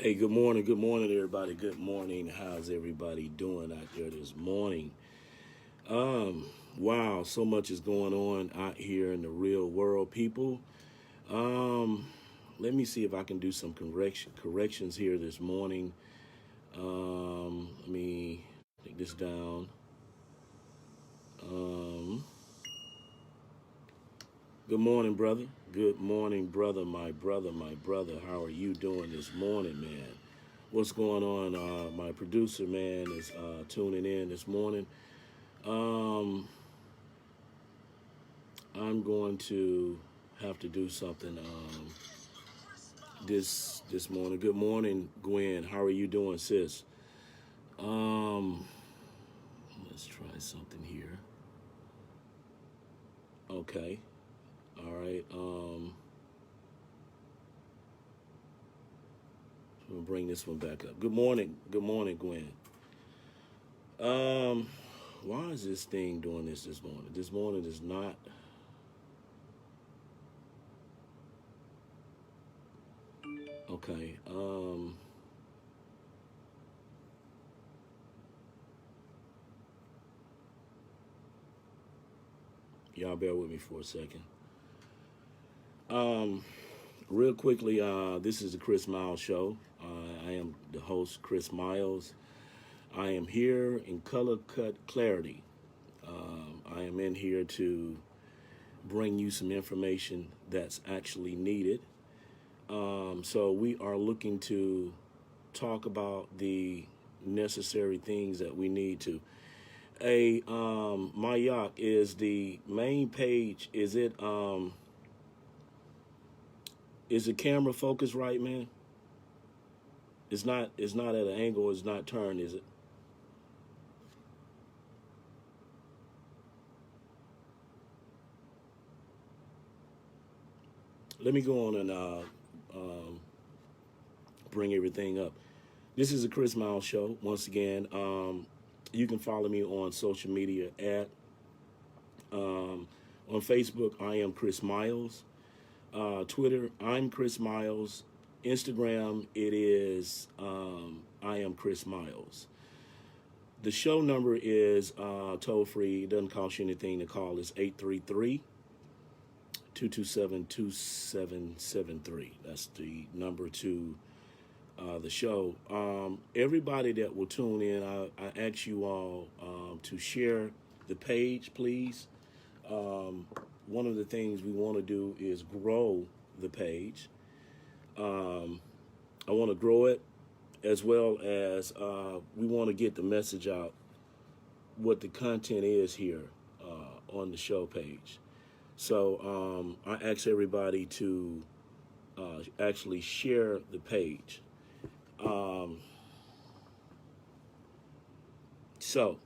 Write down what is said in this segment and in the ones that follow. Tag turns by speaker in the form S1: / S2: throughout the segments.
S1: Hey, good morning, everybody. Good morning. How's everybody doing out there this morning? Wow, so much is going on out here in the real world, people. Um, Let me see if I can do some corrections here this morning. Let me take this down. Um, Good morning, brother. Good morning, brother. My brother. How are you doing this morning, man? What's going on? My producer, man, is tuning in this morning. Um, I'm going to have to do something this morning. Good morning, Gwen. How are you doing, sis? Um, let's try something here. Okay. All right. We'll bring this one back up. Good morning. Good morning, Gwen. Um, why is this thing doing this morning? This morning is not. Okay. Y'all bear with me for a second. Um, Real quickly, this is the Chris Miles Show. I am the host, Chris Miles. I am here in color cut clarity. I am in here to bring you some information that's actually needed. So we are looking to talk about the necessary things that we need to. My yacht is the main page. Is the camera focused right, man? It's not. It's not at an angle. It's not turned, is it? Let me go on and um, bring everything up. This is the Chris Miles Show. Once again, you can follow me on social media at on Facebook. I am Chris Miles. Twitter, I'm Chris Miles. Instagram, it is I am Chris Miles. The show number is toll free. It doesn't cost you anything to call. It's 833-227-2773. That's the number to the show. Everybody that will tune in, I ask you all to share the page, please. One of the things we want to do is grow the page. I want to grow it as well as we want to get the message out, what the content is here on the show page. So I ask everybody to actually share the page. Um, so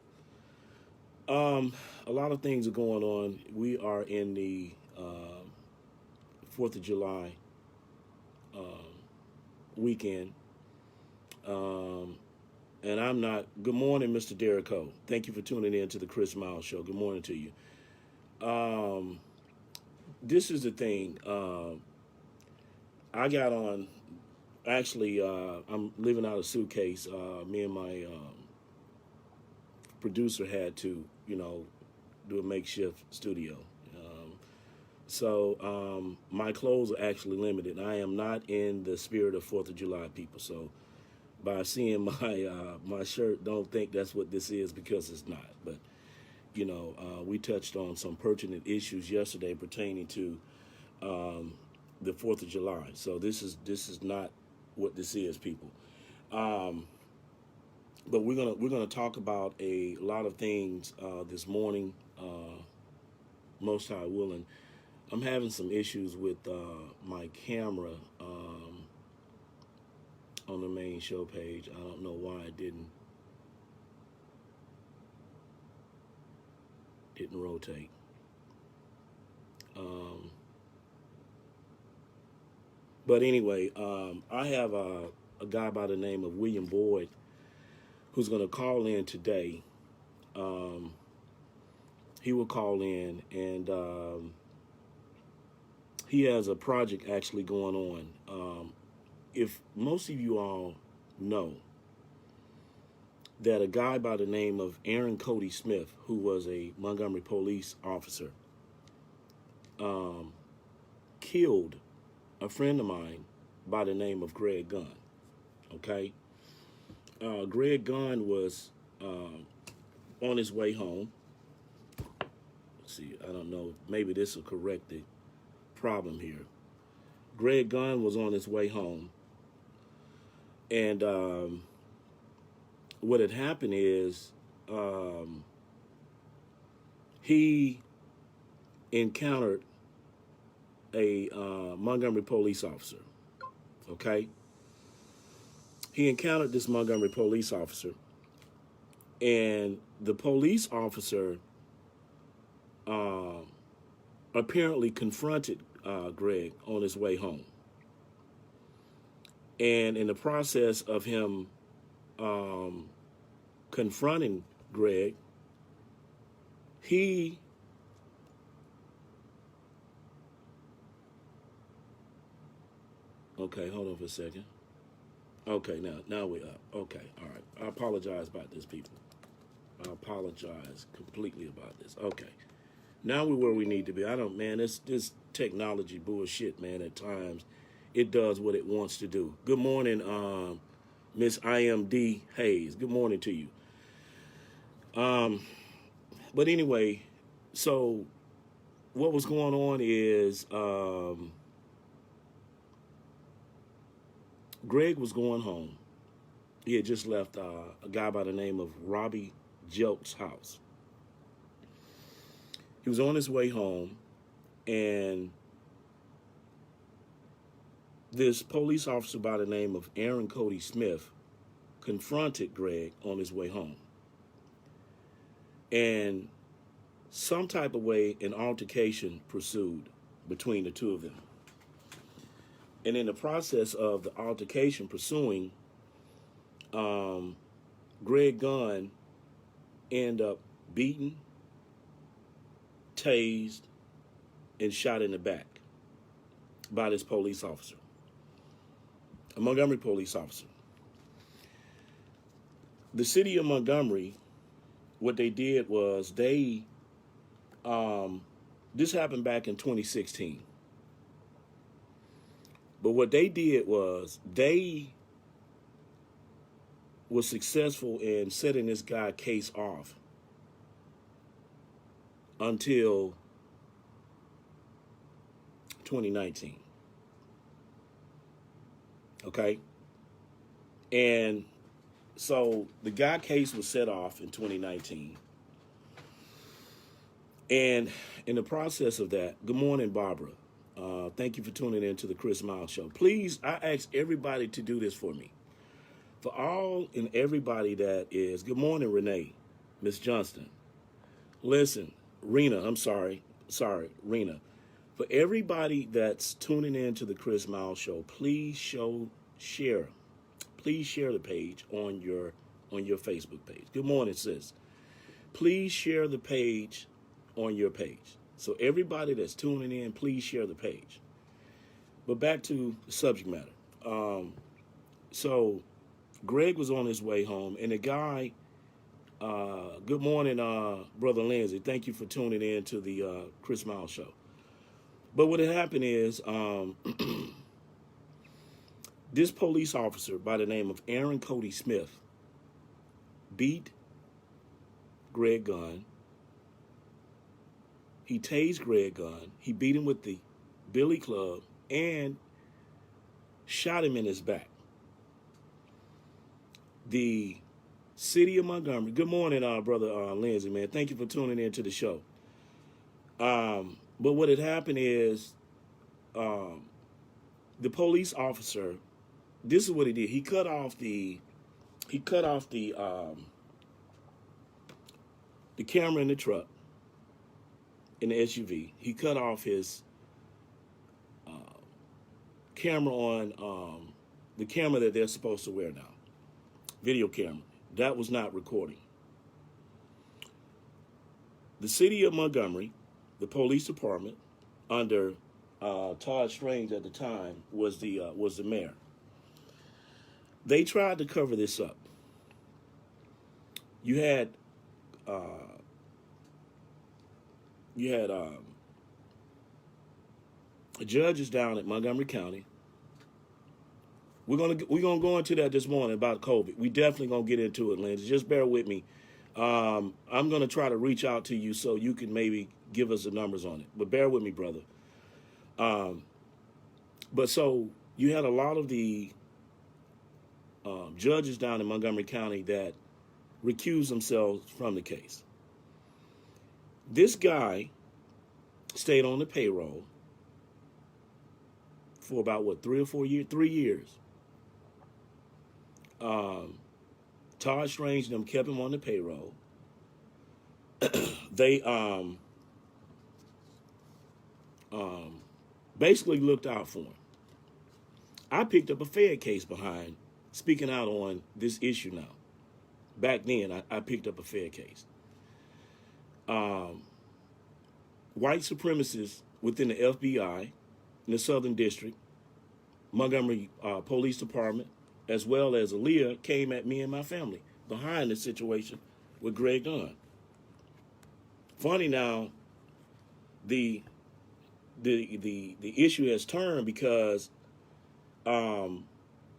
S1: a lot of things are going on. We are in the 4th of July uh, weekend. And I'm not. Good morning, Mr. Derrico. Thank you for tuning in to the Chris Miles Show. Good morning to you. Um, this is the thing. I got on. Actually, I'm living out a suitcase. Me and my producer had to, do a makeshift studio. So my clothes are actually limited. I am not in the spirit of 4th of July, people. So by seeing my my shirt, don't think that's what this is, because it's not. But we touched on some pertinent issues yesterday pertaining to the 4th of July. So this is not what this is, people. Um, but we're gonna talk about a lot of things this morning. Most High willing. I'm having some issues with my camera on the main show page. I don't know why it didn't rotate. Um, but anyway, I have a guy by the name of William Boyd who's going to call in today. Um, he will call in, and he has a project actually going on. if most of you all know that a guy by the name of Aaron Cody Smith, who was a Montgomery police officer, killed a friend of mine by the name of Greg Gunn. Okay, Greg Gunn was on his way home. Let's see, I don't know, maybe this will correct the problem here. Greg Gunn was on his way home, and what had happened is he encountered a Montgomery police officer. Okay, he encountered this Montgomery police officer, and the police officer apparently confronted Greg on his way home. And in the process of him confronting Greg, he okay, hold on for a second. Okay, now we are. Okay, all right. I apologize about this, people. I apologize completely about this. Okay. Now we're where we need to be. This technology bullshit, man, at times it does what it wants to do. Good morning, Miss IMD Hayes. Good morning to you. But anyway, so what was going on is Greg was going home. He had just left a guy by the name of Robbie Jelk's house. He was on his way home, and this police officer by the name of Aaron Cody Smith confronted Greg on his way home. And some type of way, an altercation pursued between the two of them. And in the process of the altercation pursuing, Greg Gunn ended up beaten, tased, and shot in the back by this police officer, a Montgomery police officer. The city of Montgomery, what they did was this happened back in 2016. But what they did was they were successful in setting this guy case off until 2019. Okay? And so the guy case was set off in 2019. And in the process of that, good morning, Barbara. Thank you for tuning in to the Chris Miles Show. Please, I ask everybody to do this for me. For all and everybody that is, good morning, Renee, Miss Johnston. Listen, Rena, Rena. For everybody that's tuning in to the Chris Miles Show, please share the page on your Facebook page. Good morning, sis. Please share the page on your page. So everybody that's tuning in, please share the page. But back to the subject matter. So Greg was on his way home, and the guy, good morning, Brother Lindsay. Thank you for tuning in to the Chris Miles Show. But what had happened is this police officer by the name of Aaron Cody Smith beat Greg Gunn. He tased Greg Gunn. He beat him with the billy club and shot him in his back. The city of Montgomery. Good morning, Brother Lindsay, man. Thank you for tuning in to the show. But what had happened is the police officer, this is what he did. He cut off the camera in the truck, in the SUV. He cut off his camera on the camera that they're supposed to wear now, video camera. That was not recording. The city of Montgomery, the police department, under Todd Strange at the time, was the mayor. they tried to cover this up. You had judges down at Montgomery County. We're gonna go into that this morning about COVID. We definitely gonna get into it, Lindsay. Just bear with me. I'm gonna try to reach out to you so you can maybe give us the numbers on it. But bear with me, brother. But so you had a lot of the judges down in Montgomery County that recused themselves from the case. This guy stayed on the payroll for about, 3 or 4 years? 3 years. Todd Strange and them kept him on the payroll. They basically looked out for him. I picked up a Fed case behind speaking out on this issue now. Back then, I picked up a Fed case. White supremacists within the FBI in the Southern District, Montgomery Police Department, as well as Aaliyah, came at me and my family behind the situation with Greg Gunn. Funny now, the issue has turned because I'm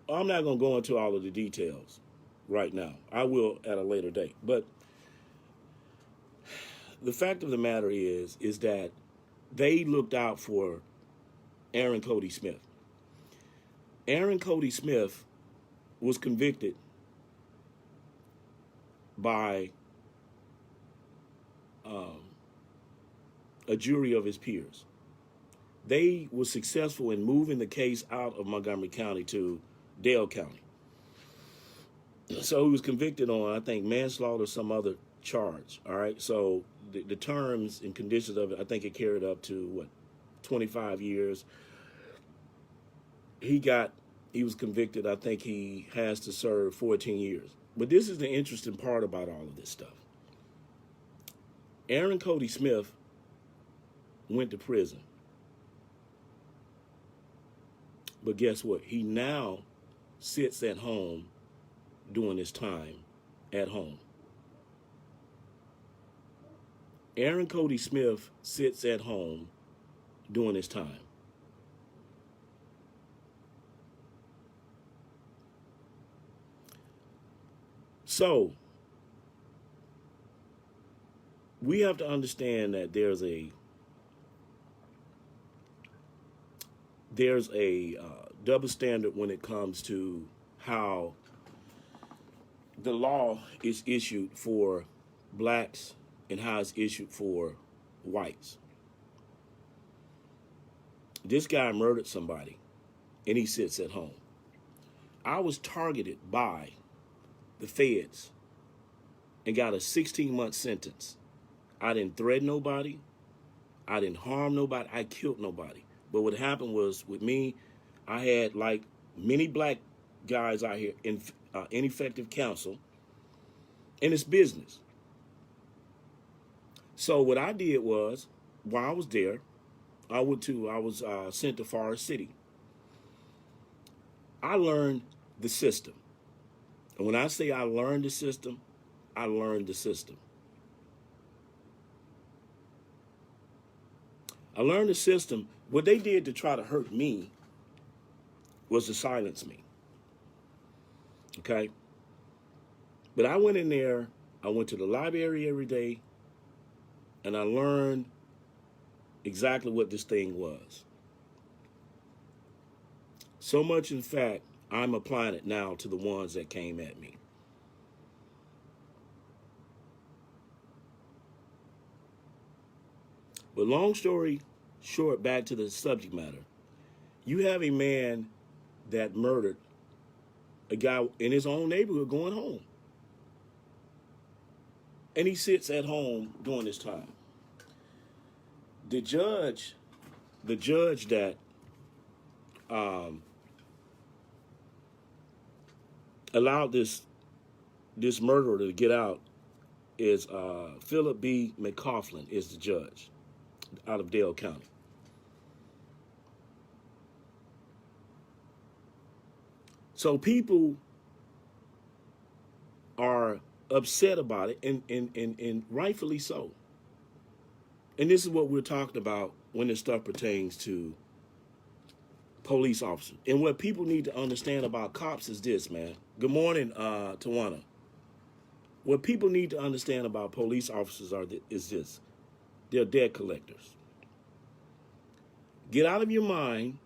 S1: not going to go into all of the details right now. I will at a later date. But the fact of the matter is that they looked out for Aaron Cody Smith. Aaron Cody Smith was convicted by a jury of his peers. They were successful in moving the case out of Montgomery County to Dale County. So he was convicted on, I think, manslaughter or some other charge. All right. So the terms and conditions of it, I think it carried up to 25 years. He was convicted. I think he has to serve 14 years. But this is the interesting part about all of this stuff. Aaron Cody Smith went to prison. But guess what? He now sits at home doing his time at home. Aaron Cody Smith sits at home doing his time. So, we have to understand that there's a double standard when it comes to how the law is issued for blacks and how it's issued for whites. This guy murdered somebody, and he sits at home. I was targeted by the feds and got a 16-month sentence. I didn't threaten nobody. I didn't harm nobody. I killed nobody. But what happened was, with me, I had, like many black guys out here, ineffective counsel, and it's business. So what I did was, while I was there, I was sent to Forest City. I learned the system. And when I say I learned the system, I learned the system. I learned the system. What they did to try to hurt me was to silence me. Okay? But I went in there, I went to the library every day, and I learned exactly what this thing was. So much, in fact, I'm applying it now to the ones that came at me. But long story short, back to the subject matter. You have a man that murdered a guy in his own neighborhood going home. And he sits at home during this time. The judge that allowed this murderer to get out is Philip B. McCaughlin is the judge out of Dale County. So people are upset about it, and rightfully so. And this is what we're talking about when this stuff pertains to police officers. And what people need to understand about cops is this, man. Good morning, Tawana. What people need to understand about police officers is this. They're debt collectors. Get out of your mind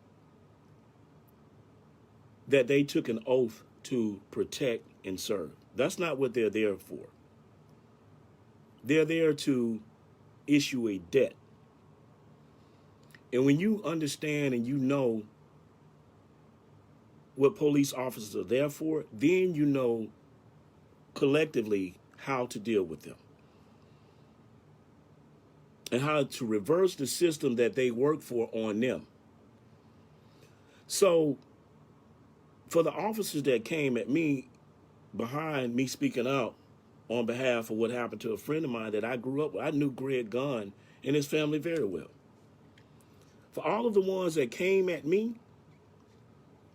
S1: that they took an oath to protect and serve. That's not what they're there for. They're there to issue a debt. And when you understand and you know what police officers are there for, then you know collectively how to deal with them and how to reverse the system that they work for on them. So for the officers that came at me behind me speaking out on behalf of what happened to a friend of mine that I grew up with, I knew Gregory Gunn and his family very well. For all of the ones that came at me,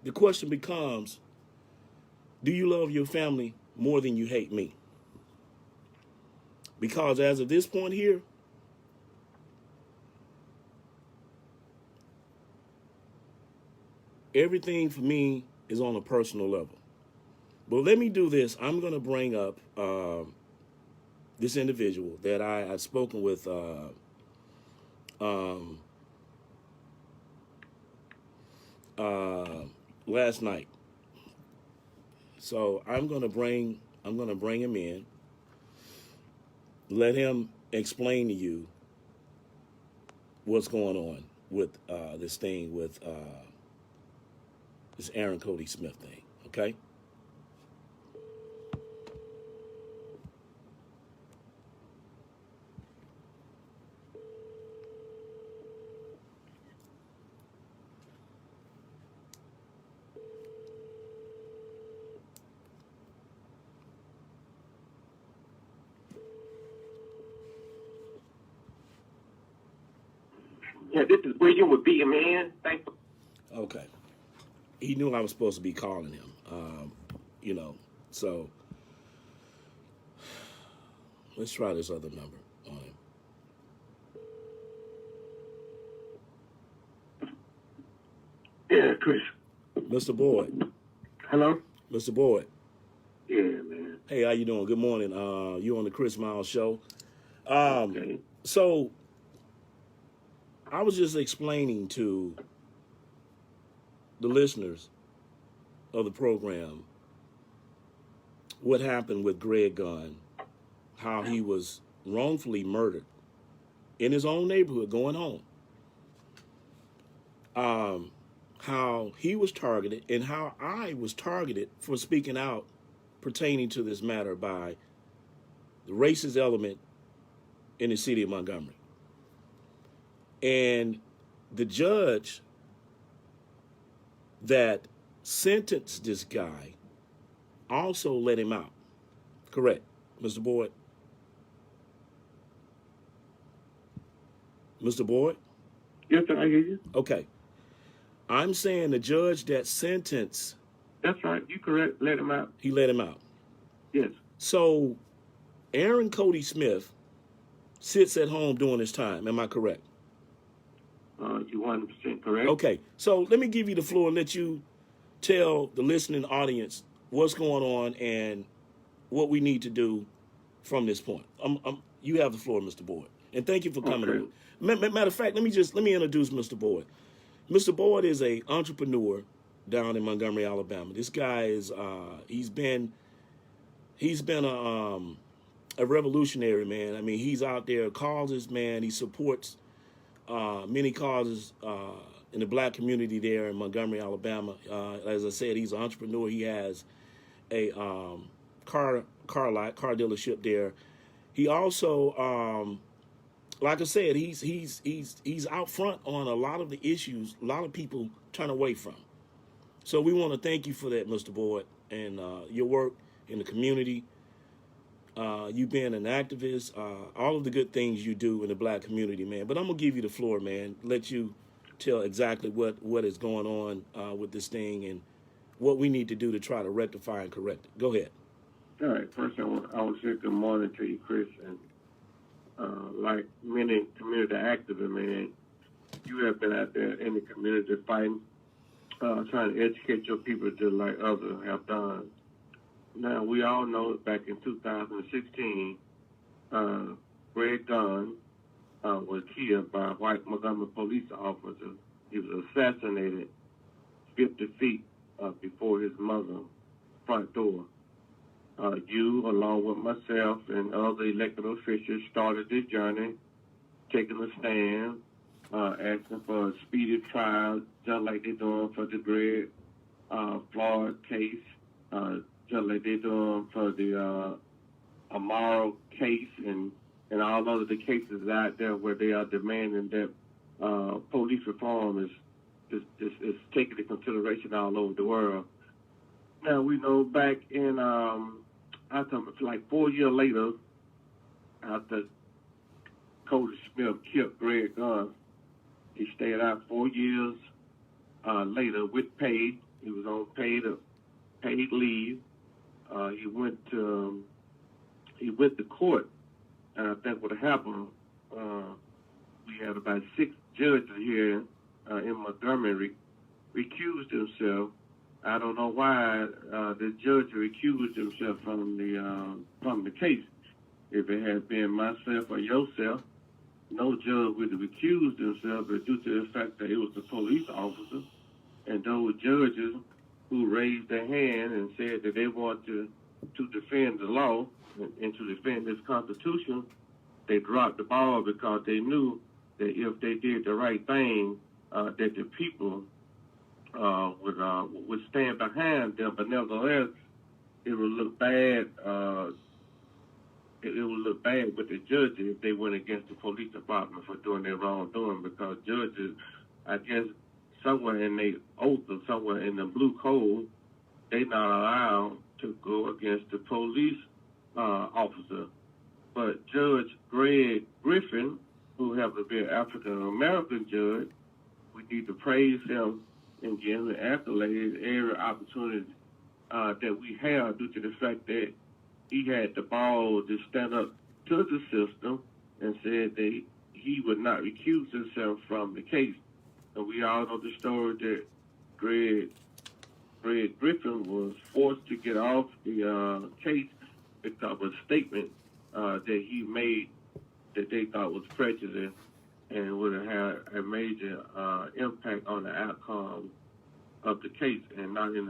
S1: the question becomes, do you love your family more than you hate me? Because as of this point here, everything for me is on a personal level. But let me do this. I'm going to bring up this individual that I've spoken with last night. So I'm going to bring him in. Let him explain to you what's going on with this thing with this Aaron Cody Smith thing. Okay.
S2: Yeah, this is William with Be a Man. Thanks.
S1: Okay. He knew I was supposed to be calling him, so let's try this other number on him.
S2: Yeah, Chris.
S1: Mr. Boyd.
S2: Hello?
S1: Mr. Boyd.
S2: Yeah, man.
S1: Hey, how you doing? Good morning. You on the Chris Miles Show.
S2: Okay.
S1: So I was just explaining to the listeners of the program what happened with Gregory Gunn, how he was wrongfully murdered in his own neighborhood going home, how he was targeted and how I was targeted for speaking out pertaining to this matter by the racist element in the city of Montgomery. And the judge that sentenced this guy also let him out. Correct, Mr. Boyd? Mr. Boyd?
S2: Yes, sir, I hear you.
S1: Okay. I'm saying the judge that sentenced...
S2: That's right. You correct. Let him out.
S1: He let him out.
S2: Yes.
S1: So Aaron Cody Smith sits at home doing his time. Am I correct?
S2: You 100% correct.
S1: Okay. So let me give you the floor and let you tell the listening audience what's going on and what we need to do from this point. You have the floor, Mr. Boyd. And thank you for coming
S2: Okay.
S1: on. Matter of fact, let me introduce Mr. Boyd. Mr. Boyd is an entrepreneur down in Montgomery, Alabama. This guy is he's been a revolutionary, man. I mean, he's out there causes, man. He supports many causes in the black community there in Montgomery, Alabama. As I said, he's an entrepreneur. He has a car dealership there. He also, like I said, he's out front on a lot of the issues a lot of people turn away from. So we want to thank you for that, Mr. Boyd, and your work in the community. You being an activist, all of the good things you do in the black community, man. But I'm going to give you the floor, man. Let you tell exactly what is going on with this thing and what we need to do to try to rectify and correct it. Go ahead.
S2: All right. First, I want to say good morning to you, Chris. And like many community activists, man, you have been out there in the community fighting, trying to educate your people just like others have done. Now, we all know back in 2016, Greg Gunn was killed by a white Montgomery police officer. He was assassinated 50 feet before his mother's front door. You, along with myself and other elected officials, started this journey, taking a stand, asking for a speedy trial, just like they're doing for the Greg Floyd case, just like they're doing for the Amaro case and all other the cases out there where they are demanding that police reform is taken into consideration all over the world. Now, we know back in, like 4 years later, after Cody Smith killed Gregory Gunn, he stayed out 4 years later with pay. He was on paid leave. He went to court, and I think what happened, we had about 6 judges here in Montgomery recused himself. I don't know why the judge recused himself from the case. If it had been myself or yourself, no judge would have recused himself, but due to the fact that it was a police officer, and those judges who raised their hand and said that they want to defend the law and to defend this Constitution, they dropped the ball because they knew that if they did the right thing, that the people would stand behind them. But nevertheless, it would look bad. It would look bad with the judges if they went against the police department for doing their wrongdoing, because judges, I guess, somewhere in their oath or somewhere in the blue code, they not allowed to go against the police officer. But Judge Greg Griffin, who happens to be an African-American judge, we need to praise him and give him accolades every opportunity that we have, due to the fact that he had the ball to stand up to the system and said that he would not recuse himself from the case. And we all know the story that Greg Griffin was forced to get off the case because of a statement that he made that they thought was prejudiced and would have had a major impact on the outcome of the case, and not in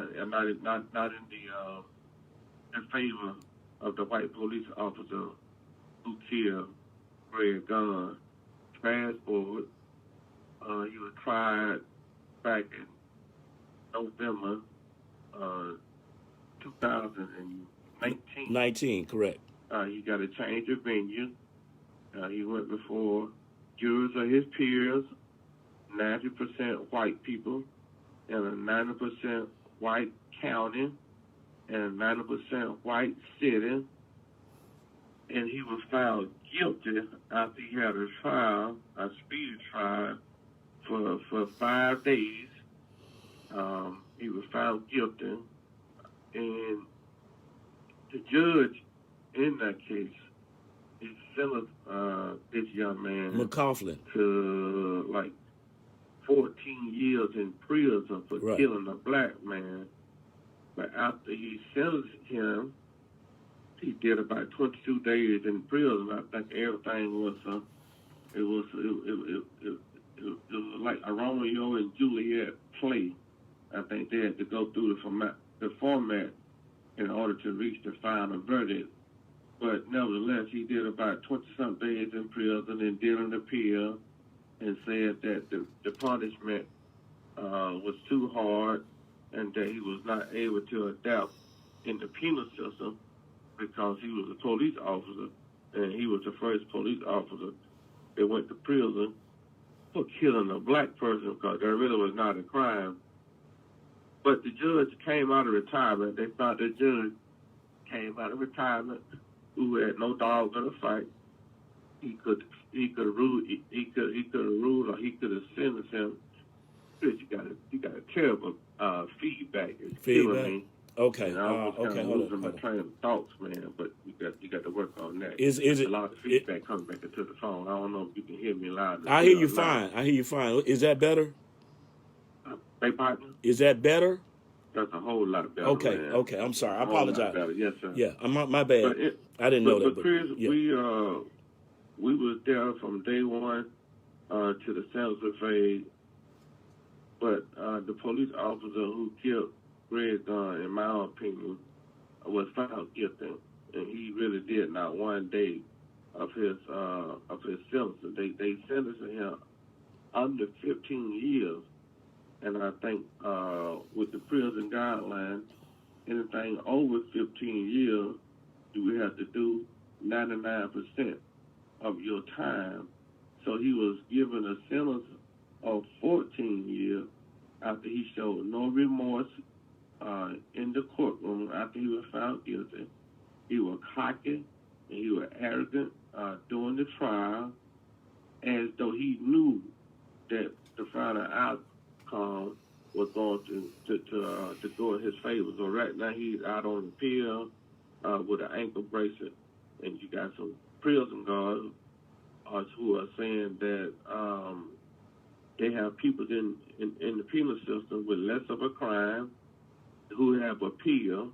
S2: favor of the white police officer who killed Greg Gunn. Fast forward, he was tried back in November 2019.
S1: 19, correct.
S2: He got a change of venue. He went before jurors of his peers, 90% white people, in a 90% white county, and a 90% white city. And he was found guilty after he had a trial, a speedy trial, for 5 days. He was found guilty, and the judge in that case, he sentenced this young man
S1: McCaughlin
S2: to like 14 years in prison for killing a black man. But after he sentenced him, he did about 22 days in prison. I think everything was it was like a Romeo and Juliet play. I think they had to go through the format in order to reach the final verdict. But nevertheless, he did about 20-something days in prison and did an appeal and said that the punishment was too hard and that he was not able to adapt in the penal system because he was a police officer, and he was the first police officer that went to prison for killing a black person, because that really was not a crime. But the judge came out of retirement. They found the judge came out of retirement who had no dog in the fight. He could rule, or he could have sentenced him. You got a terrible feedback. It's killing me.
S1: Okay.
S2: And I was kind
S1: Okay.
S2: of
S1: Hold
S2: losing my
S1: on.
S2: train of thoughts, man. But you got to work on that.
S1: Is
S2: There's
S1: it?
S2: a lot of feedback coming back into the phone. I don't know if you can hear me loud and
S1: I hear
S2: clear
S1: you
S2: or not.
S1: fine. I hear you fine. Is that better?
S2: Hey, partner?
S1: Is that better?
S2: That's a whole lot better,
S1: Okay.
S2: man.
S1: Okay. I'm sorry. I
S2: A whole lot
S1: apologize.
S2: better. Yes, sir.
S1: Yeah. My bad.
S2: But it,
S1: I didn't know that.
S2: but Chris,
S1: yeah.
S2: we was there from day one to the sentencing phase. But the police officer who killed Greg Gunn, in my opinion, was found guilty, and he really did not one day of his sentence. They sentenced him under 15 years, and I think with the prison guidelines, anything over 15 years, you would have to do 99% of your time. So he was given a sentence of 14 years after he showed no remorse in the courtroom after he was found guilty. He was cocky and he was arrogant during the trial, as though he knew that the final outcome was going to go in his favor. So right now he's out on appeal with an ankle bracelet, and you got some prison guards who are saying that they have people in the penal system with less of a crime who have appeal,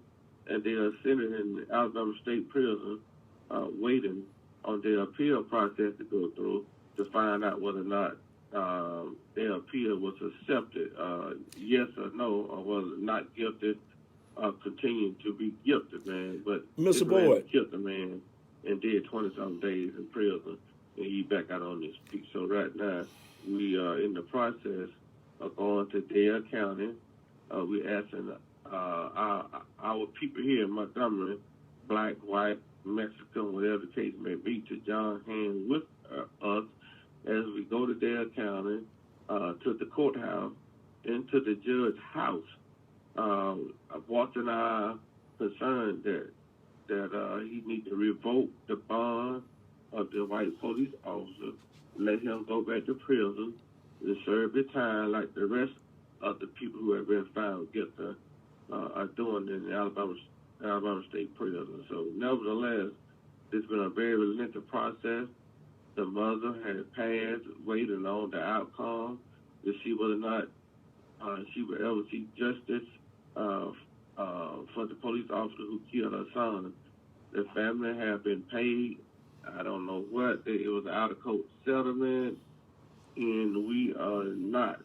S2: and they are sitting in the Alabama State Prison waiting on their appeal process to go through to find out whether or not their appeal was accepted, yes or no, or was not guilty, continuing to be guilty, man. But
S1: Mr. Boyd
S2: killed the man and did 20-something days in prison, and he back out on his feet. So right now, we are in the process of going to Dale County. We're asking our people here in Montgomery, black, white, Mexican, whatever the case may be, to join hands with us as we go to Dale County, to the courthouse, into the judge's house, voicing our concern that he needs to revoke the bond of the white police officer, let him go back to prison and serve his time like the rest of the people who have been found guilty are doing in the Alabama State Prison. So nevertheless, it's been a very lengthy process. The mother had passed, waiting on the outcome to see whether or not she would ever see justice for the police officer who killed her son. The family have been paid. I don't know what. It was an out-of-court settlement, and we are not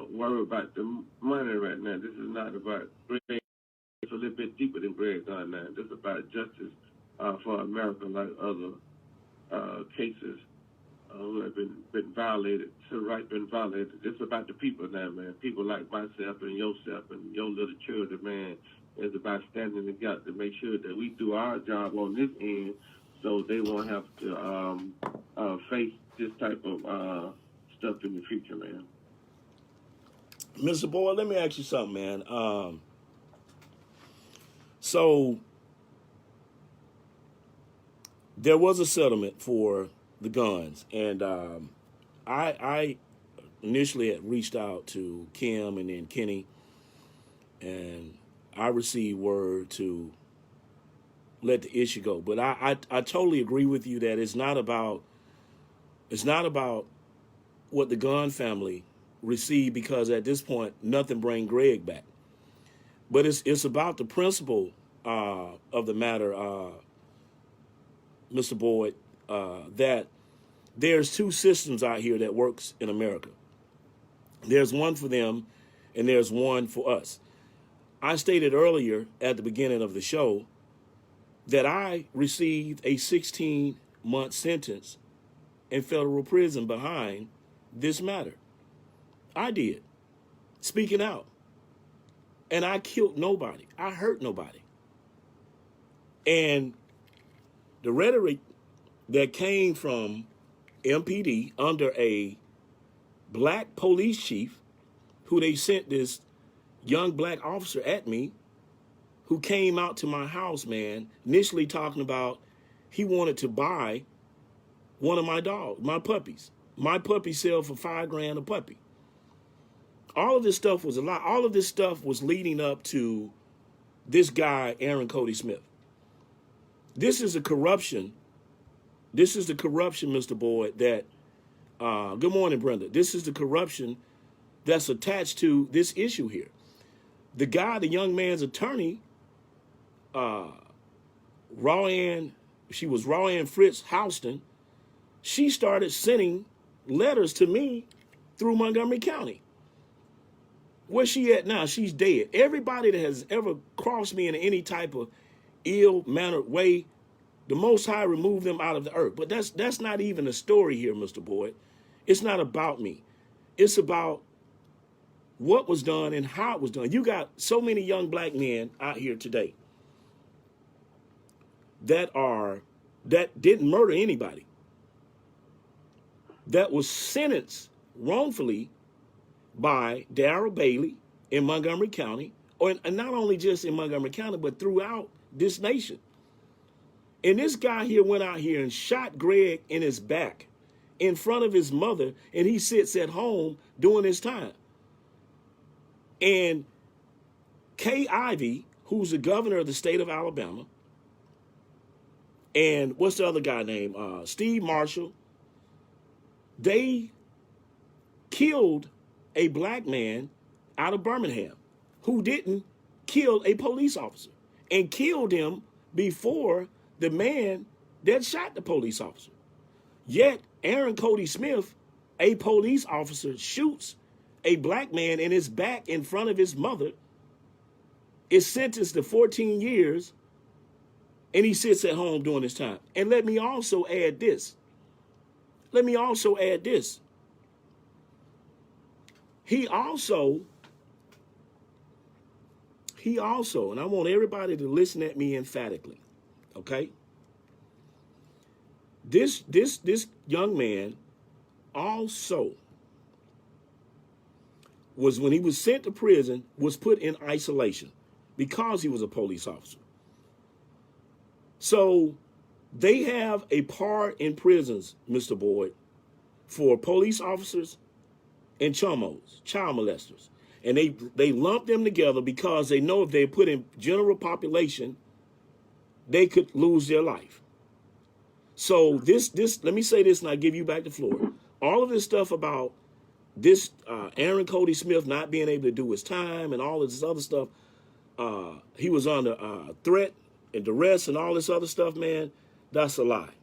S2: worried about the money right now. This is not about Greg. It's a little bit deeper than Greg Gunn now. This is about justice for America, like other cases who have been violated, civil rights been violated. It's about the people now, man. People like myself and yourself and your little children, man. It's about standing in the gap to make sure that we do our job on this end, so they won't have to face this type of stuff in the future, man.
S1: Mr. Boyd, let me ask you something, man. So there was a settlement for the guns, and I initially had reached out to Kim and then Kenny, and I received word to let the issue go. But I totally agree with you that it's not about what the Gunn family received, because at this point nothing bring Greg back. But it's about the principle of the matter, Mr. Boyd, that there's two systems out here that works in America. There's one for them, and there's one for us. I stated earlier at the beginning of the show that I received a 16-month sentence in federal prison behind this matter. I did, speaking out. And I killed nobody. I hurt nobody. And the rhetoric that came from MPD under a black police chief, who they sent this young black officer at me, who came out to my house, man, initially talking about he wanted to buy one of my dogs, my puppies. My puppy sell for $5,000 a puppy. All of this stuff was a lie. All of this stuff was leading up to this guy, Aaron Cody Smith. This is the corruption. This is the corruption, Mr. Boyd, that, good morning, Brenda. This is the corruption that's attached to this issue here. The guy, the young man's attorney, she was Raw-Ann Fritz Houston. She started sending letters to me through Montgomery County. Where's she at now? She's dead. Everybody that has ever crossed me in any type of ill-mannered way, the Most High removed them out of the earth. But that's not even the story here, Mr. Boyd. It's not about me. It's about what was done and how it was done. You got so many young black men out here today that didn't murder anybody, that was sentenced wrongfully by Darrell Bailey in Montgomery County, and not only just in Montgomery County, but throughout this nation. And this guy here went out here and shot Greg in his back in front of his mother, and he sits at home doing his time. And Kay Ivey, who's the governor of the state of Alabama, and what's the other guy named? Steve Marshall, they killed a black man out of Birmingham who didn't kill a police officer, and killed him before the man that shot the police officer. Yet Aaron Cody Smith, a police officer, shoots a black man in his back in front of his mother, is sentenced to 14 years, and he sits at home doing his time. And let me also add this. He also, and I want everybody to listen at me emphatically, okay? This young man also was, when he was sent to prison, was put in isolation because he was a police officer. So they have a part in prisons, Mr. Boyd, for police officers and chumos, child molesters. And they lump them together because they know if they put in general population, they could lose their life. So this let me say this and I'll give you back the floor. All of this stuff about this Aaron Cody Smith not being able to do his time and all of this other stuff, he was under threat and duress and all this other stuff, man, that's a lie.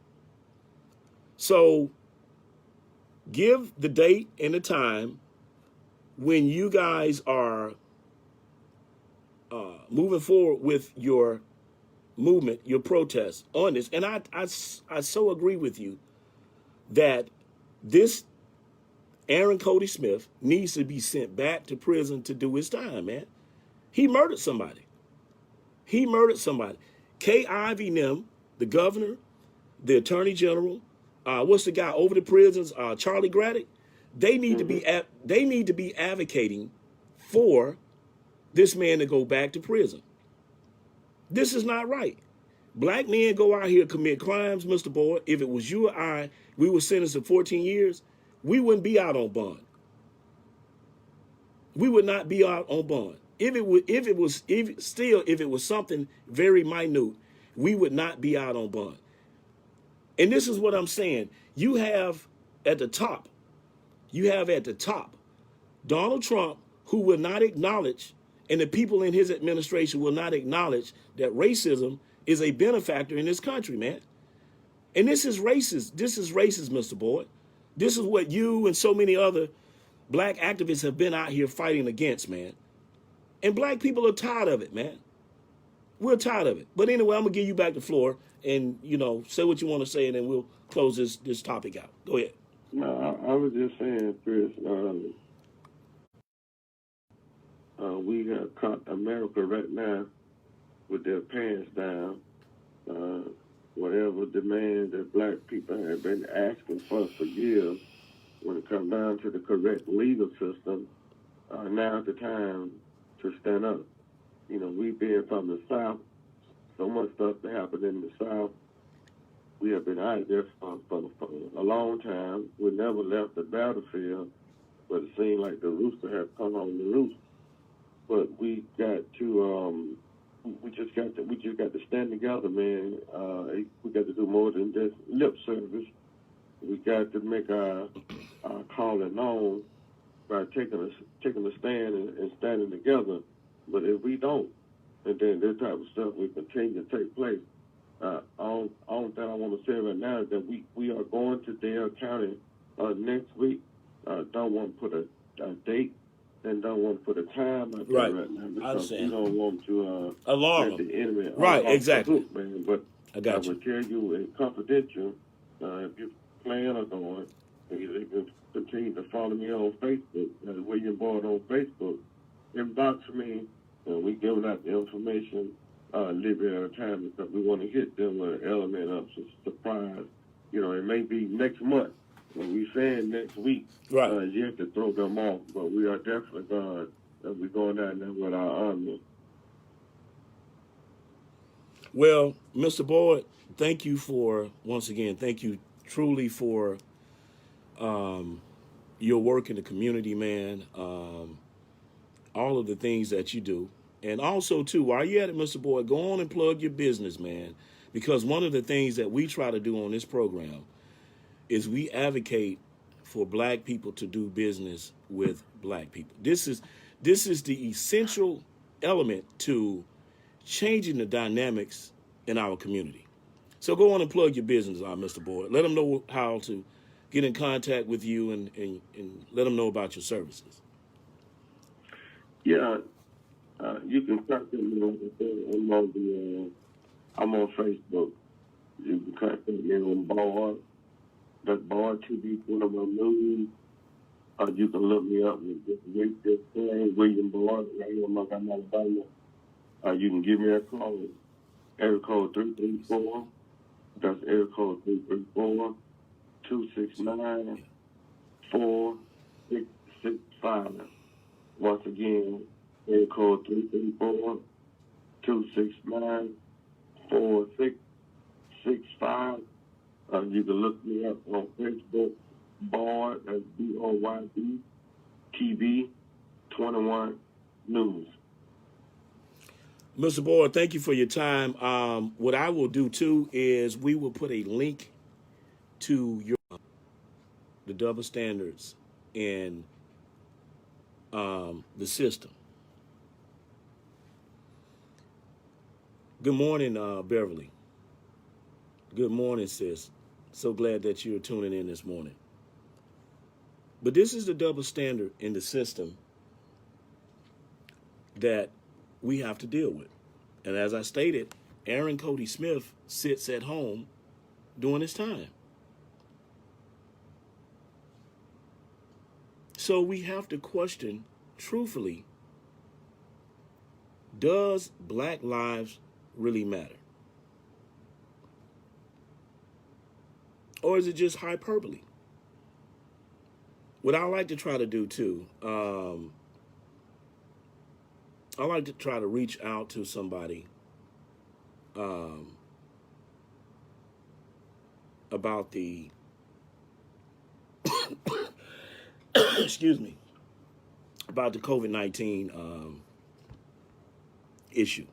S1: So give the date and the time when you guys are moving forward with your movement, your protest on this. And I so agree with you that this Aaron Cody Smith needs to be sent back to prison to do his time, man. He murdered somebody. Kay Ivey Nim, the governor, the attorney general, what's the guy over the prisons, Charlie Graddick, they need to be advocating for this man to go back to prison. This is not right. Black men go out here and commit crimes, Mr. Boyd. If it was you or I, we were sentenced to 14 years, we wouldn't be out on bond. We would not be out on bond. If it was something very minute, we would not be out on bond. And this is what I'm saying. You have at the top Donald Trump, who will not acknowledge, and the people in his administration will not acknowledge that racism is a benefactor in this country, man. And this is racist. This is racist, Mr. Boyd. This is what you and so many other black activists have been out here fighting against, man. And black people are tired of it, man. We're tired of it. But anyway, I'm going to give you back the floor and, say what you want to say, and then we'll close this topic out. Go ahead.
S2: No, I was just saying, Chris, we have caught America right now with their pants down. Whatever demand that black people have been asking for years, when it comes down to the correct legal system, now's the time to stand up. We being from the South, so much stuff that happened in the South. We have been out there for a long time. We never left the battlefield, but it seemed like the rooster had come on the roost. But we got to we just got to stand together, man. We got to do more than just lip service. We got to make our calling known by taking a stand and standing together. But if we don't, and then this type of stuff will continue to take place. All that I want to say right now is that we are going to Dale County next week. Don't want to put a date and don't want to put a time out there right now because we don't want to
S1: alarm
S2: let the enemy
S1: right,
S2: off
S1: exactly.
S2: the hook, man. But I will tell you in confidential, if you're planning or going, you can continue to follow me on Facebook, William Boyd on Facebook. Inbox me, and we giving out the information a little bit at a time because we want to hit them with an element of surprise. You know, it may be next month. When we saying next week, you have to throw them off. But we are definitely going. We're going down there with our army.
S1: Well, Mr. Boyd, thank you thank you truly for your work in the community, man. All of the things that you do. And also, too, while you're at it, Mr. Boyd, go on and plug your business, man. Because one of the things that we try to do on this program is we advocate for black people to do business with black people. This is the essential element to changing the dynamics in our community. So go on and plug your business, Mr. Boyd. Let them know how to get in contact with you and let them know about your services.
S2: Yeah. You can contact me, like I said, I'm on Facebook. You can contact me on Bard. That's Bard TV, one of my news. You can look me up with this William Bard, right here in Montgomery, Alabama. You can give me a call. Area code 334. That's area code 334-269-4665. Once again, area code 334-269-4665. You can look me up on Facebook, Boyd, that's BOYD, TV 21 News.
S1: Mr. Boyd, thank you for your time. What I will do, too, is we will put a link to the double standards in the system. Good morning, Beverly. Good morning, sis. So glad that you're tuning in this morning. But this is the double standard in the system that we have to deal with. And as I stated, Aaron Cody Smith sits at home doing his time. So we have to question, truthfully, does black lives really matter? Or is it just hyperbole? What I like to try to do, too, I like to try to reach out to somebody about the, excuse me, about the COVID-19 issue,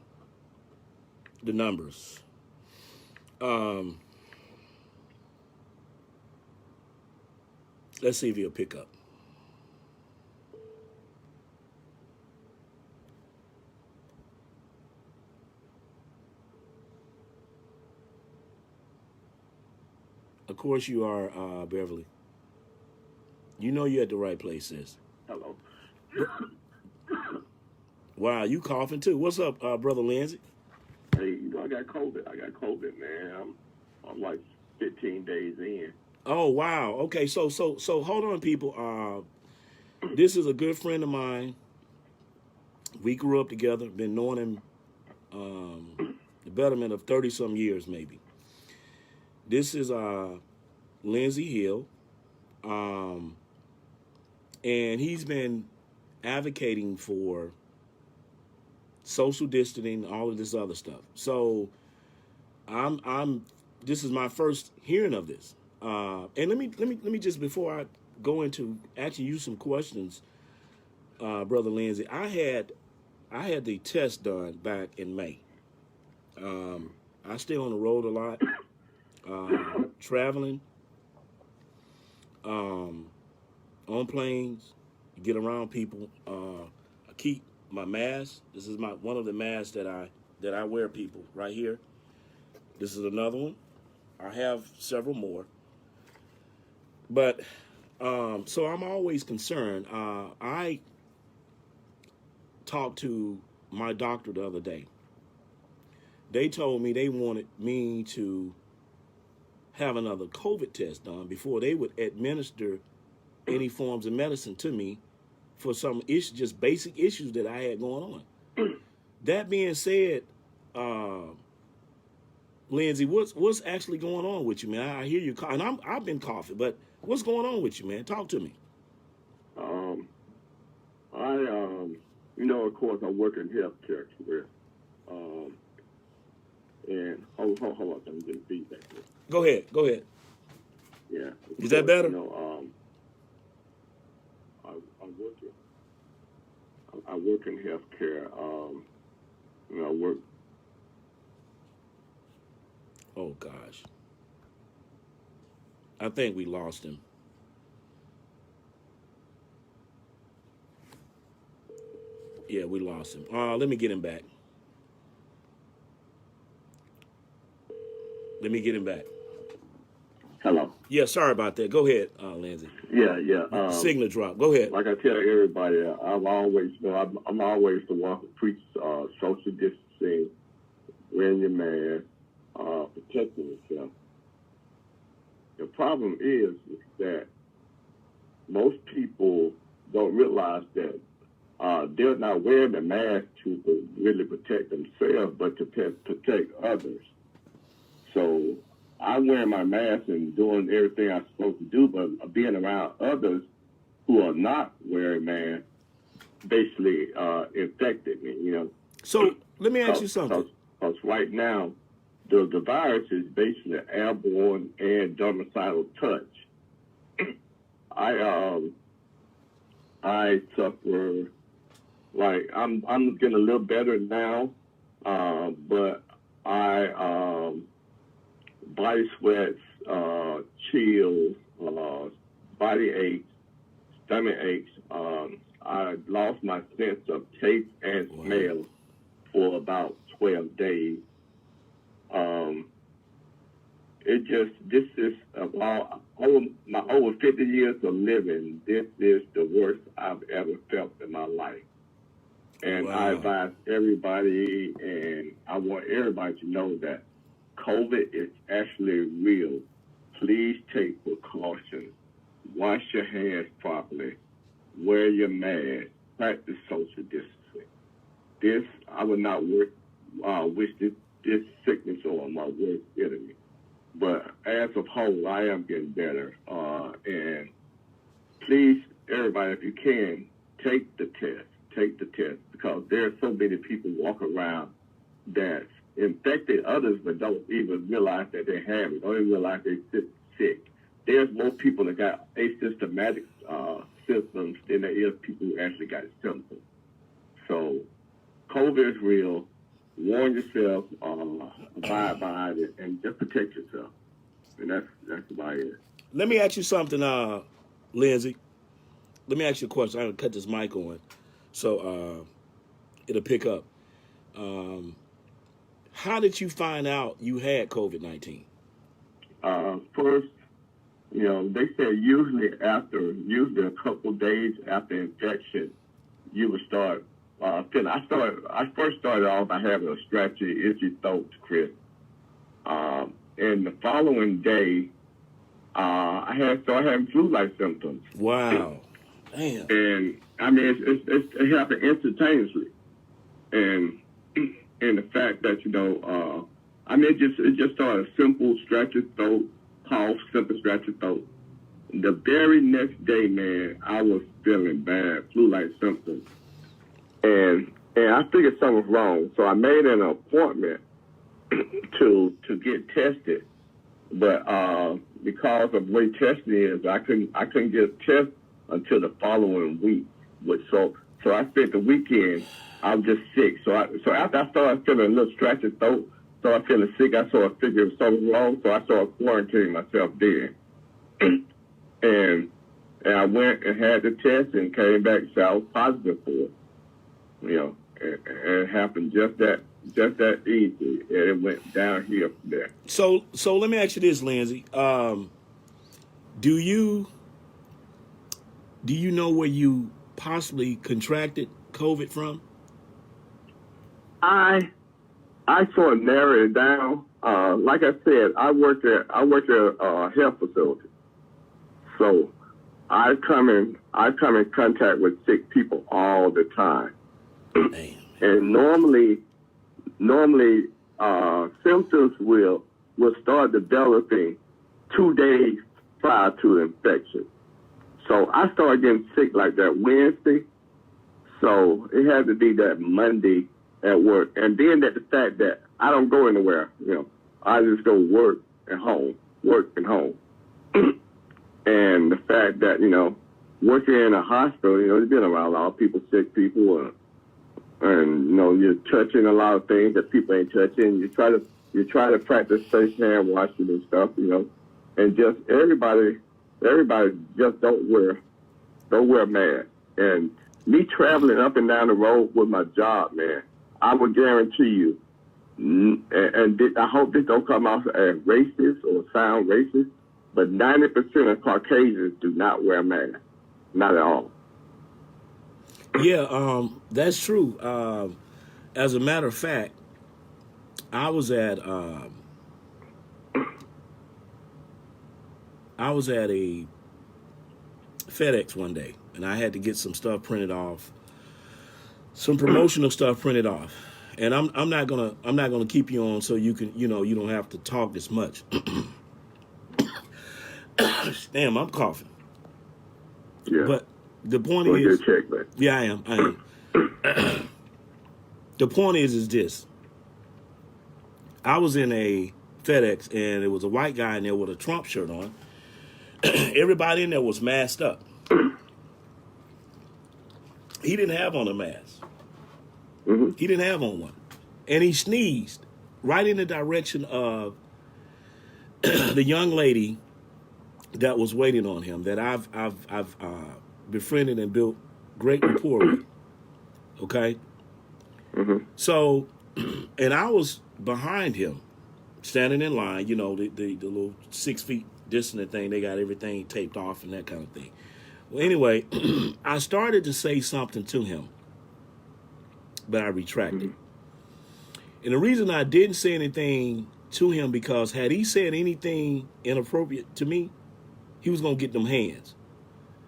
S1: the numbers. Let's see if he'll pick up. Of course you are, Beverly. You know you're at the right place, sis.
S2: Hello.
S1: Wow, you coughing too. What's up, Brother Lindsay?
S2: Hey, you know I got COVID, man. I'm like 15 days in.
S1: Oh, wow. Okay, so hold on, people. This is a good friend of mine. We grew up together, been knowing him the betterment of 30-some years, maybe. This is Lindsay Hill, and he's been advocating for social distancing, all of this other stuff. So this is my first hearing of this. And let me just, before I go into asking you some questions, Brother Lindsay, I had I had the test done back in May. I stay on the road a lot, traveling, on planes, get around people. I keep my mask. This is one of the masks that I wear, people, right here. This is another one. I have several more. But so I'm always concerned. I talked to my doctor the other day. They told me they wanted me to have another COVID test done before they would administer any forms of medicine to me for some issues, just basic issues that I had going on. That being said, Lindsay, what's actually going on with you, man? I hear you coughing, and I've been coughing, but what's going on with you, man? Talk to me.
S3: Of course, I work in healthcare career. And hold on, I'm getting feedback here.
S1: Go ahead.
S3: Yeah.
S1: Is that better?
S3: I work in healthcare. I work.
S1: Oh gosh. I think we lost him. Yeah, we lost him. Let me get him back.
S3: Hello.
S1: Yeah, sorry about that. Go ahead, Lindsay.
S3: Yeah.
S1: Signal drop. Go ahead.
S3: Like I tell everybody, I'm always the one who preaches social distancing, wearing your mask, protecting yourself. The problem is that most people don't realize that they're not wearing the mask to really protect themselves, but to protect others. So I'm wearing my mask and doing everything I'm supposed to do, but being around others who are not wearing masks basically infected me,
S1: So let me ask you something.
S3: Because right now, the virus is basically airborne and domicilial touch. I suffer, like, I'm getting a little better now, but body sweats, chills, body aches, stomach aches. I lost my sense of taste and smell for about 12 days. This is over 50 years of living, this is the worst I've ever felt in my life. And I advise everybody, and I want everybody to know that COVID is actually real. Please take precautions. Wash your hands properly. Wear your mask. Practice social distancing. I would not wish this sickness on my worst enemy. But as a whole, I am getting better. And please, everybody, if you can, take the test. Take the test, because there are so many people walk around that infected others but don't even realize that they have it, don't even realize they're sick. There's more people that got asymptomatic symptoms than there is people who actually got symptoms. So COVID is real. Warn yourself, abide by it, and just protect yourself. And that's about it.
S1: Let me ask you something, Lindsay. Let me ask you a question. I'm going to cut this mic on so it'll pick up. How did you find out you had COVID-19?
S3: First, they say usually a couple days after infection, you would start feeling. I first started off by having a scratchy, itchy throat, Chris. And the following day, I started having flu-like symptoms.
S1: Wow. Damn.
S3: And I mean, it happened instantaneously. And the fact that, it just started a simple scratchy throat, cough, simple scratchy throat. The very next day, man, I was feeling bad, flu-like symptoms. And I figured something was wrong. So I made an appointment to get tested. But because of the way testing is, I couldn't get a test until the following week. So So I spent the weekend. I was just sick. So after I started feeling a little scratchy throat, started feeling sick, I sort of figured it was something wrong. So I started quarantining myself then. and I went and had the test and came back and said I was positive for it. You know, and it happened just that easy, and it went downhill from there.
S1: So let me ask you this, Lindsay. Do you know where you possibly contracted COVID from?
S3: I sort of narrowed it down. Like I said, I worked at a health facility, so I come in contact with sick people all the time.
S1: Damn.
S3: And normally symptoms will start developing 2 days prior to the infection. So I started getting sick like that Wednesday. So it had to be that Monday at work. And then that the fact that I don't go anywhere, you know, I just go work and home. And the fact that, you know, working in a hospital, you know, you've been around a lot of people, sick people, and you know, you're touching a lot of things that people ain't touching. You try to practice safe hand washing and stuff, you know, and just everybody just don't wear masks. And me traveling up and down the road with my job, man, I would guarantee you, and I hope this don't come off as racist or sound racist, but 90% of Caucasians do not wear masks, not at all.
S1: Yeah, that's true. As a matter of fact, I was at a FedEx one day, and I had to get some stuff printed off, some promotional stuff printed off. And I'm not gonna keep you on so you can, you know, you don't have to talk this much. Damn, I'm coughing.
S3: Yeah.
S1: But the point
S3: Go
S1: is,
S3: get checked, man.
S1: yeah, I am. The point is this. I was in a FedEx, and there was a white guy in there with a Trump shirt on. Everybody in there was masked up. He didn't have on a mask.
S3: Mm-hmm.
S1: He didn't have on one. And he sneezed right in the direction of the young lady that was waiting on him, that I've befriended and built great rapport with. Okay?
S3: Mm-hmm.
S1: So, and I was behind him, standing in line, you know, the little 6 feet distant thing, they got everything taped off and that kind of thing. Well, anyway, I started to say something to him, but I retracted.
S3: Mm-hmm.
S1: And the reason I didn't say anything to him, because had he said anything inappropriate to me, he was going to get them hands.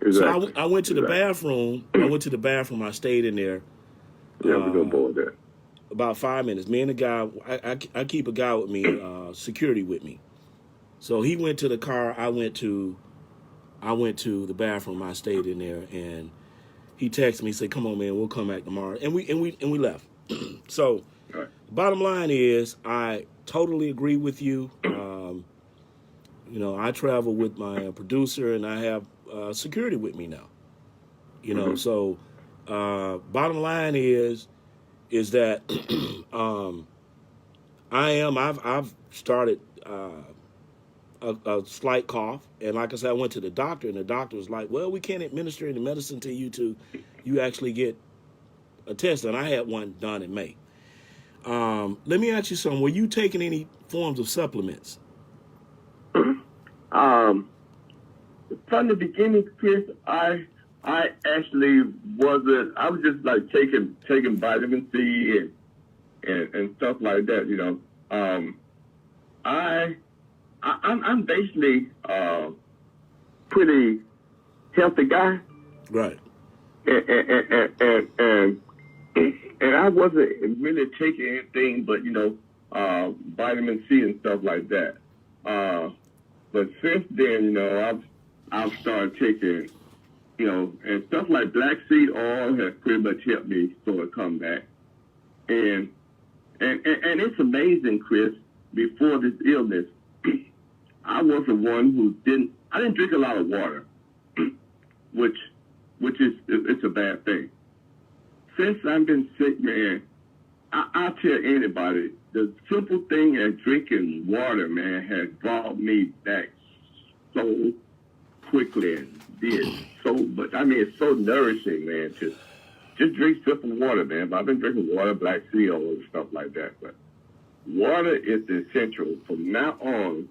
S3: Exactly.
S1: So I went to the bathroom. I stayed in there.
S3: Yeah, we're going to board that.
S1: About 5 minutes. Me and the guy, I keep a guy with me, security with me. So he went to the car. I went to the bathroom. I stayed in there, and he texted me, said, "Come on, man, we'll come back tomorrow." And we left. So,
S3: Right.
S1: Bottom line is, I totally agree with you. You know, I travel with my producer, and I have security with me now. You know, so bottom line is that I've started a slight cough, and like I said, I went to the doctor, and the doctor was like, "Well, we can't administer any medicine to you till you actually get a test," and I had one done in May. Let me ask you something. Were you taking any forms of supplements?
S3: From the beginning, Chris, I actually wasn't. I was just like taking vitamin C and stuff like that. You know, I'm basically pretty healthy guy,
S1: Right.
S3: and I wasn't really taking anything but, you know, vitamin C and stuff like that. But since then, you know, I've started taking, you know, and stuff like black seed oil has pretty much helped me sort of come back. And it's amazing, Chris, before this illness, I was the one who didn't drink a lot of water, which is, it's a bad thing. since I've been sick, man, I'll tell anybody, the simple thing as drinking water, man, has brought me back so quickly and did so much. I mean, it's so nourishing, man, to just drink simple water, man. But I've been drinking water, black sea oil, and stuff like that. But water is essential. From now on,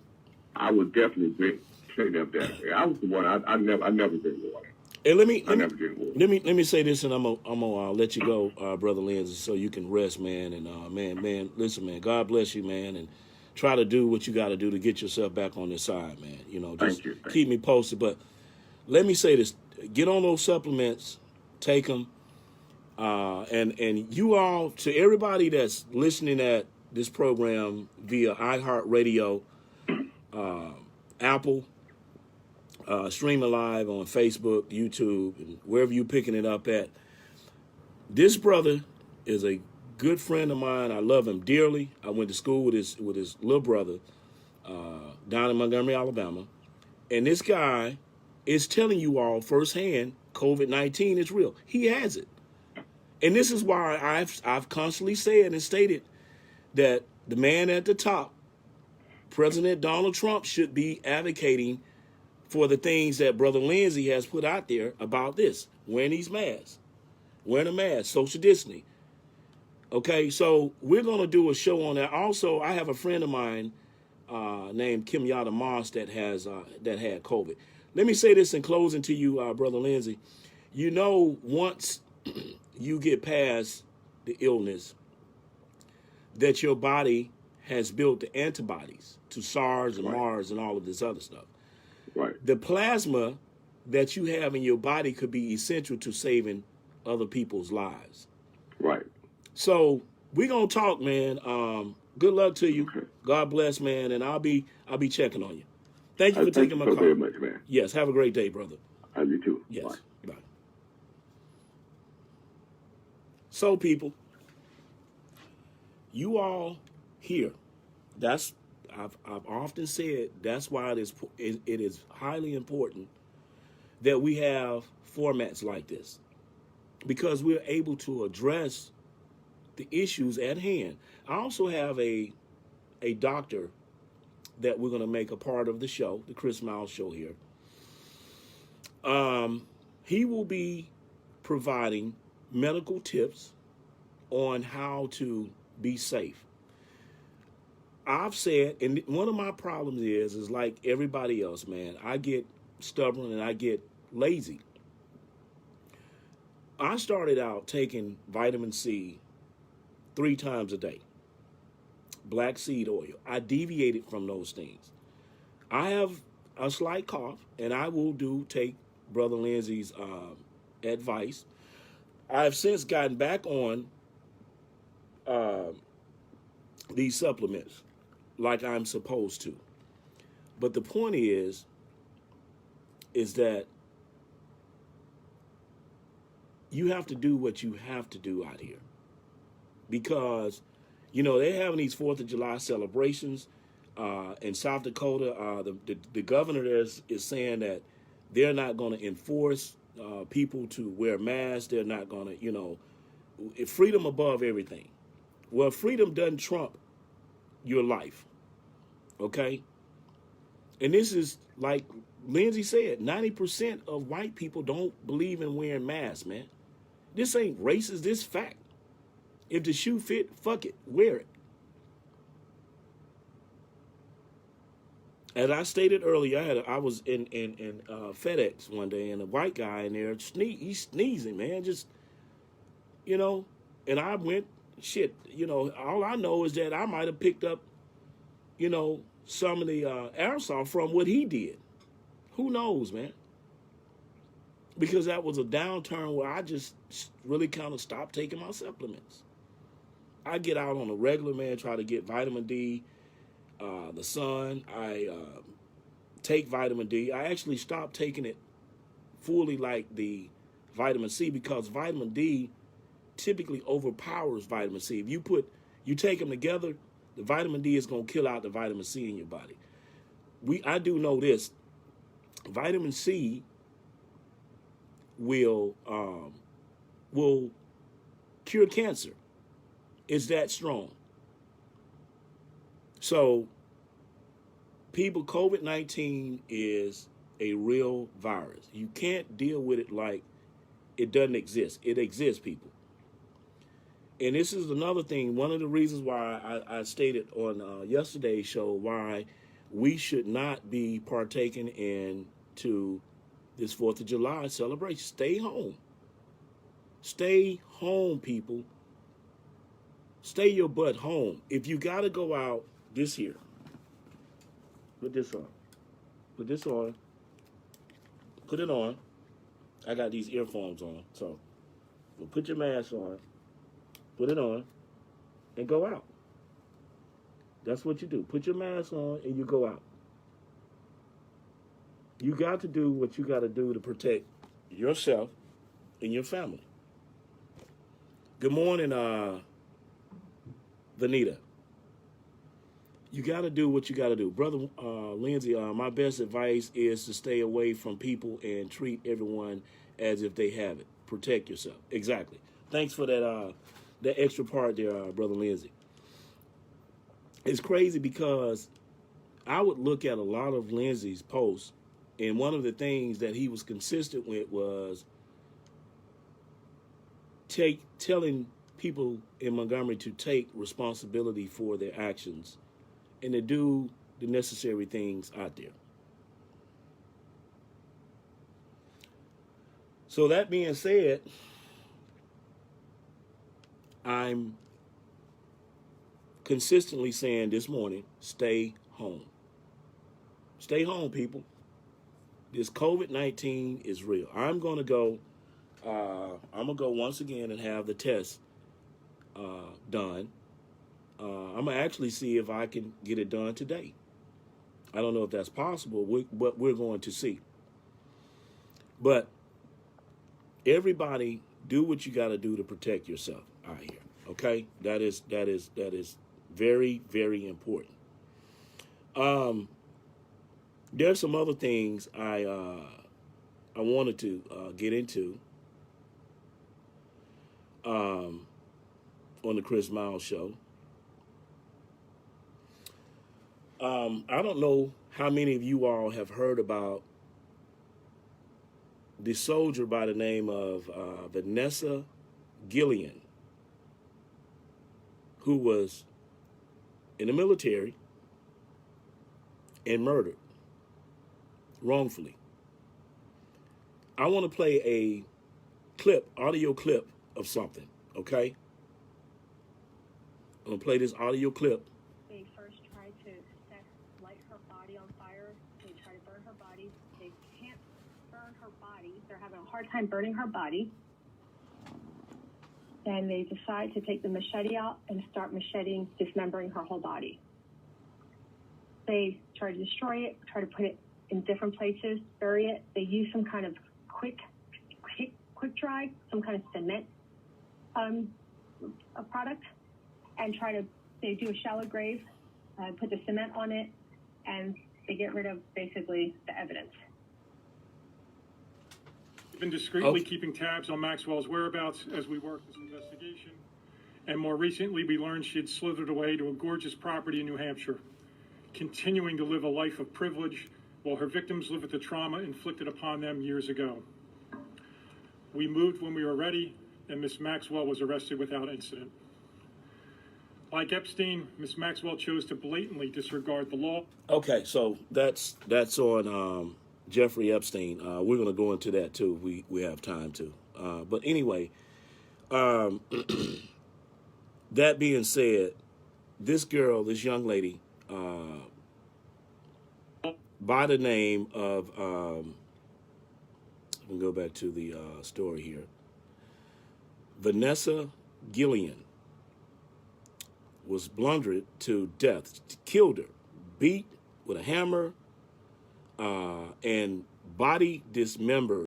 S3: I would definitely drink straight up that way. I was the one, I never drink water.
S1: And let me say this, and I'm gonna let you go, Brother Lindsay, so you can rest, man. And man, listen, man, God bless you, man, and try to do what you got to do to get yourself back on this side, man. You know, just keep me posted. But let me say this: get on those supplements, take them, and you all, to everybody that's listening at this program via iHeartRadio, Apple. Streaming live on Facebook, YouTube, and wherever you're picking it up at. This brother is a good friend of mine. I love him dearly. I went to school with his little brother down in Montgomery, Alabama. And this guy is telling you all firsthand, COVID-19 is real. He has it. And this is why I've constantly said and stated that the man at the top, President Donald Trump, should be advocating for the things that Brother Lindsay has put out there about this, wearing these masks, wearing a mask, social distancing. Okay, so we're going to do a show on that. Also, I have a friend of mine named Kim Yada Moss that had COVID. Let me say this in closing to you, Brother Lindsay. You know, once you get past the illness, that your body has built the antibodies to SARS and MARS and all of this other stuff.
S3: Right.
S1: The plasma that you have in your body could be essential to saving other people's lives.
S3: Right.
S1: So we're gonna talk, man. Good luck to you.
S3: Okay.
S1: God bless, man, and I'll be checking on you. Thank you for taking my call.
S3: Thank you so very much, man.
S1: Yes, have a great day, brother.
S3: You too.
S1: Yes.
S3: Bye.
S1: Bye. So, people, you all here. I've often said that's why it is highly important that we have formats like this, because we're able to address the issues at hand. I also have a doctor that we're going to make a part of the show, the Chris Miles Show here. He will be providing medical tips on how to be safe. I've said, and one of my problems is like everybody else, man, I get stubborn and I get lazy. I started out taking vitamin C 3 times a day, black seed oil. I deviated from those things. I have a slight cough, and I will take Brother Lindsay's advice. I've since gotten back on these supplements like I'm supposed to. But the point is that you have to do what you have to do out here. Because, you know, they're having these 4th of July celebrations in South Dakota. The governor is saying that they're not going to enforce people to wear masks. They're not going to, you know, freedom above everything. Well, freedom doesn't trump your life. Okay? And this is, like Lindsay said, 90% of white people don't believe in wearing masks, man. This ain't racist, this fact. If the shoe fit, fuck it, wear it. As I stated earlier, I was in FedEx one day, and a white guy in there, he's sneezing, man, just, you know, and I went, shit, you know, all I know is that I might have picked up, you know, some of the aerosol from what he did. Who knows, man? Because that was a downturn where I just really kind of stopped taking my supplements. I get out on a regular, man, try to get vitamin D, the sun. I take vitamin D. I actually stopped taking it fully like the vitamin C, because vitamin D typically overpowers vitamin C. If you take them together, the vitamin D is going to kill out the vitamin C in your body. I do know this. Vitamin C will cure cancer. It's that strong. So, people, COVID-19 is a real virus. You can't deal with it like it doesn't exist. It exists, people. And this is another thing, one of the reasons why I stated on yesterday's show why we should not be partaking into this 4th of July celebration. Stay home. Stay home, people. Stay your butt home. If you got to go out, this here. Put this on. Put this on. Put it on. I got these earphones on, so put your mask on. Put it on and go out. That's what you do. Put your mask on and you go out. You got to do what you got to do to protect yourself and your family. Good morning, Vanita. You got to do what you got to do. Brother Lindsay, my best advice is to stay away from people and treat everyone as if they have it. Protect yourself. Exactly. Thanks for that extra part there, Brother Lindsay. It's crazy because I would look at a lot of Lindsay's posts, and one of the things that he was consistent with was telling people in Montgomery to take responsibility for their actions and to do the necessary things out there. So that being said, I'm consistently saying this morning, stay home. Stay home, people. This COVID-19 is real. I'm going to go once again and have the test done. I'm going to actually see if I can get it done today. I don't know if that's possible, but we're going to see. But everybody, do what you got to do to protect yourself out here. Okay, that is very, very important. There's some other things I wanted to get into on the Chris Miles show. I don't know how many of you all have heard about the soldier by the name of Vanessa Gillian, who was in the military and murdered wrongfully. I want to play a audio clip of something, okay? I'm going to play this audio clip.
S4: They first try to light her body on fire. They try to burn her body. They can't burn her body. They're having a hard time burning her body. And they decide to take the machete out and start macheting, dismembering her whole body. They try to destroy it, try to put it in different places, bury it. They use some kind of quick dry, some kind of cement a product, and they do a shallow grave, put the cement on it, and they get rid of basically the evidence.
S5: Been discreetly keeping tabs on Maxwell's whereabouts as we work this investigation. And more recently, we learned she had slithered away to a gorgeous property in New Hampshire, continuing to live a life of privilege while her victims live with the trauma inflicted upon them years ago. We moved when we were ready, and Miss Maxwell was arrested without incident. Like Epstein, Miss Maxwell chose to blatantly disregard the law.
S1: Okay, so that's on Jeffrey Epstein. We're going to go into that too. We have time to. But anyway, that being said, this young lady, by the name of, we'll go back to the story here. Vanessa Gillian was blundered to death, killed her, beat with a hammer, and body dismembered